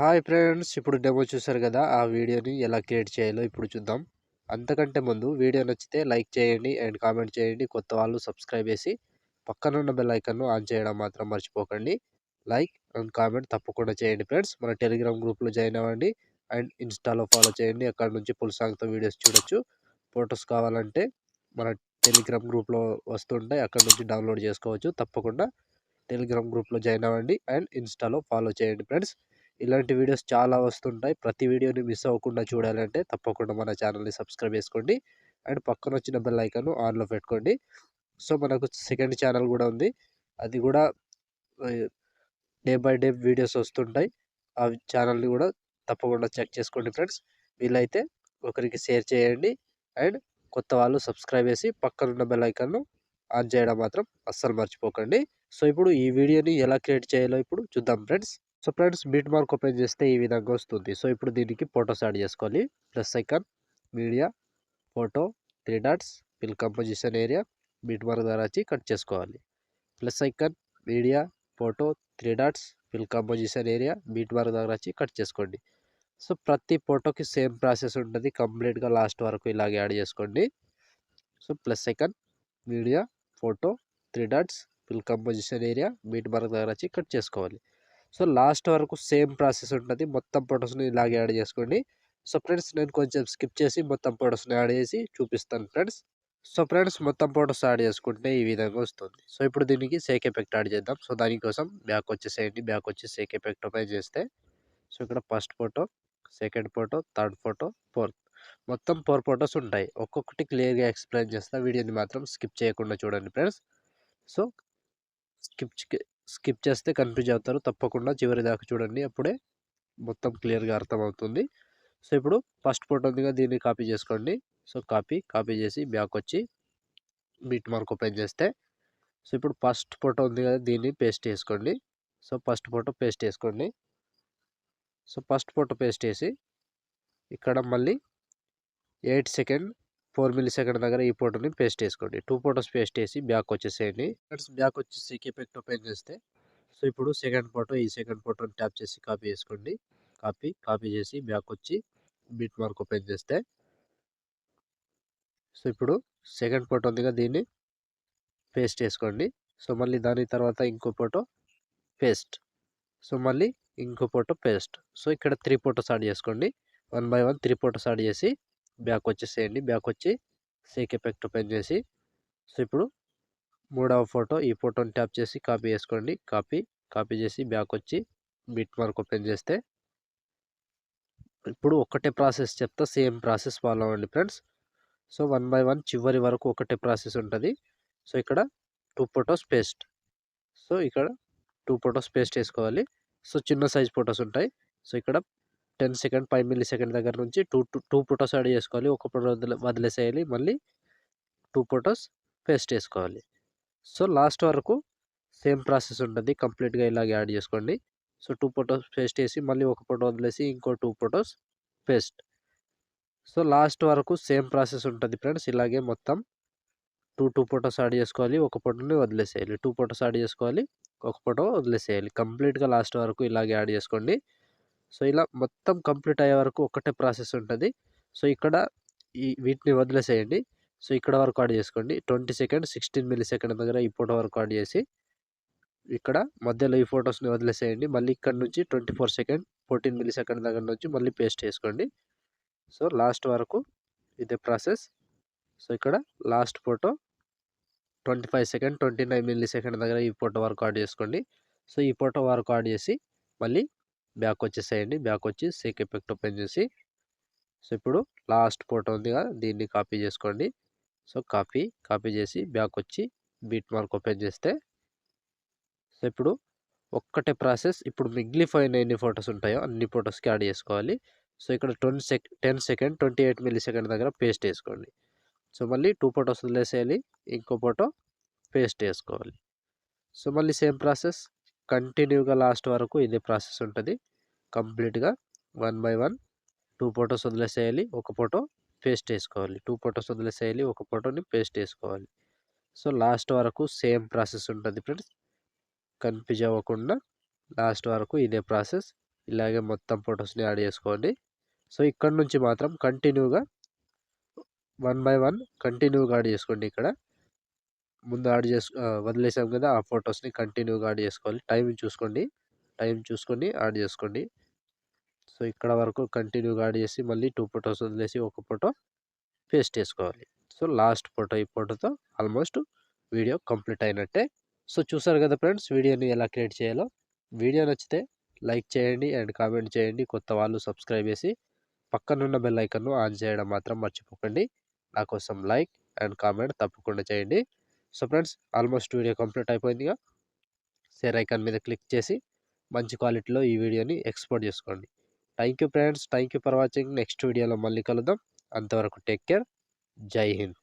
Hi friends, ఇప్పుడు demo చూసారు కదా. ఆ వీడియోని ఎలా క్రియేట్ చేయాలో ఇప్పుడు చూద్దాం. అంతకంటే ముందు వీడియో నచ్చితే లైక్ చేయండి అండ్ కామెంట్ చేయండి. కొత్త వాళ్ళు సబ్స్క్రైబ్ చేసి పక్కనున్న బెల్ ఐకాన్ను ఆన్ చేయడం మాత్రం మర్చిపోకండి. లైక్ అండ్ కామెంట్ తప్పకుండా చేయండి ఫ్రెండ్స్. మన టెలిగ్రామ్ గ్రూప్లో జాయిన్ అవ్వండి అండ్ ఇన్స్టాలో ఫాలో చేయండి. అక్కడ నుంచి ఫుల్ సాంగ్తో వీడియోస్ చూడొచ్చు. ఫొటోస్ కావాలంటే మన టెలిగ్రామ్ గ్రూప్లో వస్తుంటాయి, అక్కడ నుంచి డౌన్లోడ్ చేసుకోవచ్చు. తప్పకుండా టెలిగ్రామ్ గ్రూప్లో జాయిన్ అవ్వండి అండ్ ఇన్స్టాలో ఫాలో చేయండి ఫ్రెండ్స్. ఇలాంటి వీడియోస్ చాలా వస్తుంటాయి. ప్రతి వీడియోని మిస్ అవ్వకుండా చూడాలంటే తప్పకుండా మన ఛానల్ని సబ్స్క్రైబ్ చేసుకోండి అండ్ పక్కన వచ్చిన బెల్ ఐకాన్ ఆన్లో పెట్టుకోండి. సో మనకు సెకండ్ ఛానల్ కూడా ఉంది. అది కూడా డే బై డే వీడియోస్ వస్తుంటాయి. ఆ ఛానల్ని కూడా తప్పకుండా చెక్ చేసుకోండి ఫ్రెండ్స్. వీలైతే ఒకరికి షేర్ చేయండి అండ్ కొత్త వాళ్ళు సబ్స్క్రైబ్ చేసి పక్కనున్న బెల్ ఐకాన్ను ఆన్ చేయడం మాత్రం అస్సలు మర్చిపోకండి. సో ఇప్పుడు ఈ వీడియోని ఎలా క్రియేట్ చేయాలో ఇప్పుడు చూద్దాం friends. So friends, beat mark open చేస్తే ఈ విధంగా వస్తుంది. సో ఇప్పుడు దీనికి ఫొటోస్ యాడ్ చేసుకోవాలి. Plus icon, media, photo, 3 dots, fill composition area, beat mark ద్వారా వచ్చి కట్ చేసుకోవాలి. Plus icon, media, photo, 3 dots, fill composition area, beat mark దగ్గర వచ్చి కట్ చేసుకోండి. సో ప్రతి ఫోటోకి సేమ్ ప్రాసెస్ ఉంటుంది. కంప్లీట్గా లాస్ట్ వరకు ఇలాగే యాడ్ చేసుకోండి. So plus icon, media, photo, 3 dots, fill composition area, beat mark దగ్గర వచ్చి కట్ చేసుకోవాలి. సో లాస్ట్ వరకు సేమ్ ప్రాసెస్ ఉంటుంది. మొత్తం ఫొటోస్ని ఇలాగే యాడ్ చేసుకోండి. సో ఫ్రెండ్స్, నేను కొంచెం స్కిప్ చేసి మొత్తం ఫొటోస్ని యాడ్ చేసి చూపిస్తాను ఫ్రెండ్స్. సో ఫ్రెండ్స్, మొత్తం ఫొటోస్ యాడ్ చేసుకుంటే ఈ విధంగా వస్తుంది. సో ఇప్పుడు దీనికి సేక్ ఎఫెక్ట్ యాడ్ చేద్దాం. సో దానికోసం బ్యాక్ వచ్చేసేయండి. బ్యాక్ వచ్చి సేక్ ఎఫెక్ట్ ఓపెన్ చేస్తే సో ఇక్కడ first photo, second photo, third photo, fourth, మొత్తం 4 ఫొటోస్ ఉంటాయి. ఒక్కొక్కటి క్లియర్గా ఎక్స్ప్లెయిన్ చేస్తా. వీడియోని మాత్రం స్కిప్ చేయకుండా చూడండి ఫ్రెండ్స్. సో స్కిప్ స్కిప్ చేస్తే కన్ఫ్యూజ్ అవుతారు. తప్పకుండా చివరి దాకా చూడండి, అప్పుడే మొత్తం క్లియర్గా అర్థమవుతుంది. సో ఇప్పుడు ఫస్ట్ ఫోటో ఉందిగా, దీన్ని కాపీ చేసుకోండి. సో కాపీ చేసి బ్యాక్ వచ్చి బీట్ మార్క్ ఓపెన్ చేస్తే సో ఇప్పుడు ఫస్ట్ ఫోటో ఉంది కదా, దీన్ని పేస్ట్ చేసుకోండి. సో ఫస్ట్ ఫోటో పేస్ట్ చేసుకోండి. సో ఫస్ట్ ఫోటో పేస్ట్ చేసి ఇక్కడ మళ్ళీ 8 సెకండ్ 4 మిల్లీ సెకండ్ దగ్గర ఈ ఫోటోని పేస్ట్ చేసుకోండి. 2 ఫోటోస్ పేస్ట్ చేసి బ్యాక్ వచ్చేసేయండి. బ్యాక్ వచ్చేసి ఎఫెక్ట్ ఓపెన్ చేస్తే సో ఇప్పుడు సెకండ్ ఫోటో, ఈ సెకండ్ ఫోటోని ట్యాప్ చేసి కాపీ చేసుకోండి. కాపీ చేసి బ్యాక్ వచ్చి బీట్ మార్క్ ఓపెన్ చేస్తే సో ఇప్పుడు సెకండ్ ఫోటో ఉందిగా, దీన్ని పేస్ట్ చేసుకోండి. సో మళ్ళీ దాని తర్వాత ఇంకో ఫోటో పేస్ట్. సో మళ్ళీ ఇంకో ఫోటో పేస్ట్. సో ఇక్కడ 3 ఫోటోస్ యాడ్ చేసుకోండి. 1 బై 1 3 ఫోటోస్ యాడ్ చేసి బ్యాక్ వచ్చేసేయండి. బ్యాక్ వచ్చి సేక్ ఎఫెక్ట్ ఓపెన్ చేసి సో ఇప్పుడు మూడవ ఫోటో, ఈ ఫోటోని ట్యాప్ చేసి కాపీ చేసుకోండి. కాపీ చేసి బ్యాక్ వచ్చి బిట్ మార్క్ ఓపెన్ చేస్తే ఇప్పుడు ఒకటే ప్రాసెస్ చెప్తా, సేమ్ ప్రాసెస్ ఫాలో అవ్వండి ఫ్రెండ్స్. సో 1 బై 1 చివరి వరకు ఒకటే ప్రాసెస్ ఉంటుంది. సో ఇక్కడ 2 ఫోటోస్ పేస్ట్. సో ఇక్కడ 2 ఫోటోస్ పేస్ట్ చేసుకోవాలి. సో చిన్న సైజ్ ఫోటోస్ ఉంటాయి. సో ఇక్కడ 10 సెకండ్ 5 మిల్లీ సెకండ్ దగ్గర నుంచి 2 ఫోటోస్ యాడ్ చేసుకోవాలి. ఒక ఫోటో వదిలేసేయాలి. మళ్ళీ 2 ఫోటోస్ పేస్ట్ చేసుకోవాలి. సో లాస్ట్ వరకు సేమ్ ప్రాసెస్ ఉంటుంది. కంప్లీట్గా ఇలాగే యాడ్ చేసుకోండి. సో 2 ఫోటోస్ పేస్ట్ చేసి మళ్ళీ ఒక ఫోటో వదిలేసి ఇంకో 2 ఫోటోస్ పేస్ట్. సో లాస్ట్ వరకు సేమ్ ప్రాసెస్ ఉంటుంది ఫ్రెండ్స్. ఇలాగే మొత్తం 2 ఫోటోస్ యాడ్ చేసుకోవాలి. ఒక ఫోటోని వదిలేసేయాలి. 2 ఫోటోస్ యాడ్ చేసుకోవాలి. ఒక ఫోటో వదిలేసేయాలి. కంప్లీట్గా లాస్ట్ వరకు ఇలాగే యాడ్ చేసుకోండి. సో ఇలా మొత్తం కంప్లీట్ అయ్యే వరకు ఒకటే ప్రాసెస్ ఉంటుంది. సో ఇక్కడ వీటిని వదిలేసేయండి. సో ఇక్కడ వరకు యాడ్ చేసుకోండి. 20 సెకండ్ 16 మిల్లీ సెకండ్ దగ్గర ఈ ఫోటో వరకు యాడ్ చేసి ఇక్కడ మధ్యలో ఈ ఫొటోస్ని వదిలేసేయండి. మళ్ళీ ఇక్కడ నుంచి 24 సెకండ్ 14 మిల్లీ సెకండ్ దగ్గర నుంచి మళ్ళీ పేస్ట్ చేసుకోండి. సో లాస్ట్ వరకు ఇదే ప్రాసెస్. సో ఇక్కడ last photo 25 second 29 milli second దగ్గర ఈ ఫోటో వరకు యాడ్ చేసుకోండి. సో ఈ ఫోటో వరకు యాడ్ చేసి మళ్ళీ బ్యాక్ వచ్చేసేయండి. బ్యాక్ వచ్చి సేక్ ఎఫెక్ట్ ఓపెన్ చేసి సో ఇప్పుడు లాస్ట్ ఫోటో ఉంది కదా, దీన్ని కాపీ చేసుకోండి. సో కాపీ చేసి బ్యాక్ వచ్చి బీట్ మార్క్ ఓపెన్ చేస్తే సో ఇప్పుడు ఒక్కటే ప్రాసెస్. ఇప్పుడు మిగిలిపోయిన ఎన్ని ఫొటోస్ ఉంటాయో అన్ని ఫొటోస్కి యాడ్ చేసుకోవాలి. సో ఇక్కడ 10 సెకండ్ 28 మిల్లీ సెకండ్ దగ్గర పేస్ట్ వేసుకోండి. సో మళ్ళీ 2 ఫొటోస్ వదిలేసేయాలి. ఇంకో ఫోటో పేస్ట్ వేసుకోవాలి. సో మళ్ళీ సేమ్ ప్రాసెస్ కంటిన్యూగా లాస్ట్ వరకు ఇదే ప్రాసెస్ ఉంటుంది. కంప్లీట్గా 1 బై 1 2 ఫొటోస్ వదిలేసేయాలి. ఒక ఫోటో పేస్ట్ వేసుకోవాలి. 2 ఫొటోస్ వదిలేసేయాలి. ఒక ఫోటోని పేస్ట్ వేసుకోవాలి. సో లాస్ట్ వరకు సేమ్ ప్రాసెస్ ఉంటుంది ఫ్రెండ్స్. కన్ఫ్యూజ్ అవ్వకుండా లాస్ట్ వరకు ఇదే ప్రాసెస్. ఇలాగే మొత్తం ఫొటోస్‌ని యాడ్ చేసుకోండి. సో, ఇక్కడ నుంచి మాత్రం కంటిన్యూగా 1 బై 1 కంటిన్యూగా యాడ్ చేసుకోండి ఇక్కడ. ముందు వదిలేసాం కదా! ఆ ఫొటోస్‌ని కంటిన్యూగా యాడ్ చేసుకోవాలి. టైం చూసుకొని యాడ్ చేసుకోండి. సో, ఇక్కడ వరకు కంటిన్యూగా యాడ్ చేసి మళ్ళీ 2 ఫోటోస్ వదిలేసి ఒక ఫోటో పేస్ట్ చేసుకోవాలి. సో, లాస్ట్ ఫోటో ఈ ఫోటోతో ఆల్మోస్ట్ వీడియో కంప్లీట్ అయినట్టే. సో, చూసారు కదా ఫ్రెండ్స్ వీడియోని ఎలా క్రియేట్ చేయాలో. వీడియో నచ్చితే లైక్ చేయండి అండ్ కామెంట్ చేయండి. కొత్త వాళ్ళు సబ్స్క్రైబ్ చేసి పక్కనున్న బెల్ ఐకాన్‌ను ఆన్ చేయడం మాత్రం మర్చిపోకండి. నా కోసం లైక్ అండ్ కామెంట్ తప్పకుండా చేయండి. So, friends almost video complete అయిపోయిందిగా. షేర్ ఐకాన్ మీద క్లిక్ చేసి మంచి క్వాలిటీలో ఈ వీడియోని ఎక్స్‌పోర్ట్ చేసుకోండి. Thank you friends. Thank you for watching. Next వీడియోలో మళ్ళీ కలుద్దాం. అంతవరకు టేక్ కేర్. జై హింద్.